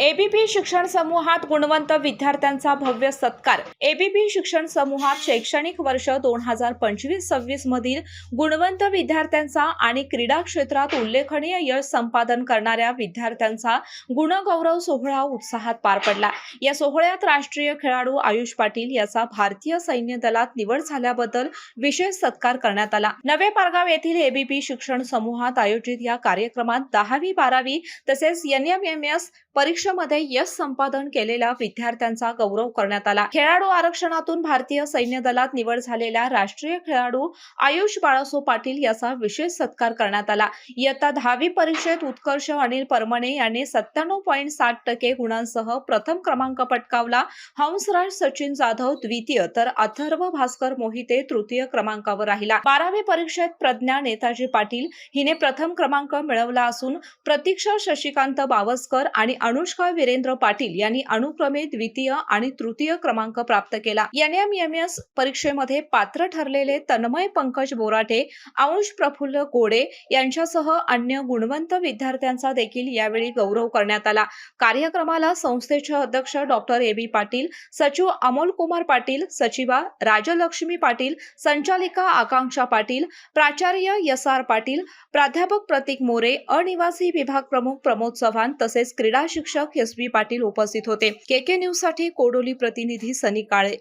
ABP शिक्षण समूहात गुणवंत विद्यार्थ्यांचा भव्य सत्कार। एबीपी शिक्षण समूहात शैक्षणिक वर्ष 2025-26 मधील गुणवंत विद्यार्थ्यांचा आणि क्रीडा क्षेत्रात उल्लेखनीय यश संपादन करणाऱ्या विद्यार्थ्यांचा गुणगौरव सोहळा उत्साहात पार पडला। या सोहळ्यात राष्ट्रीय खेळाडू आयुष पाटील याचा भारतीय सैन्य दलात निवड झाल्याबद्दल विशेष सत्कार करण्यात आला। नवे पारगाव येथील एबीपी शिक्षण समूहात आयोजित या कार्यक्रमात 10वी 12वी तसेच NMMS परीक्षेमध्ये यश संपादन केलेल्या विद्यार्थ्यांचा गौरव करण्यात आला। खेळाडू आरक्षणातून भारतीय सैन्य दलात निवड झालेल्या राष्ट्रीय खेळाडू आयुष बाळासो पाटील याचा विशेष सत्कार करण्यात आला। इयत्ता 10वी परीक्षेत उत्कर्ष अनिल परमणे यांनी 97.60% गुणांसह प्रथम क्रमांक पटकावला। हंसराज सचिन जाधव द्वितीय तर अथर्व भास्कर मोहिते तृतीय क्रमांकावर राहिला। 12वी परीक्षेत प्रज्ञा नेताजी पाटील हिने प्रथम क्रमांक मिळवला असून प्रतीक्षा शशिकांत बावस्कर आणि अनुष्का वीरेंद्र पाटील यांनी अनुक्रमे द्वितीय आणि तृतीय क्रमांक प्राप्त केला। NMMS परीक्षेमध्ये पात्र ठरलेले तन्मय पंकज बोराटे, अंश प्रफुल्ल गोडे यांच्यासह अन्य गुणवंत विद्यार्थ्यांचा देखील यावेळी गौरव करण्यात आला। कार्यक्रमाला संस्थेचे अध्यक्ष डॉक्टर AB पाटील, सचिव अमोल कुमार पाटील, सचिवा राजलक्ष्मी पाटील, संचालिका आकांक्षा पाटील, प्राचार्य SR पाटील, प्राध्यापक प्रतीक मोरे, अनिवासी विभाग प्रमुख प्रमोद चव्हाण तसेच क्रीडा शिक्षक SB पाटील उपस्थित होते। KK न्यूज साठी कोडोली प्रतिनिधी सनी काळे।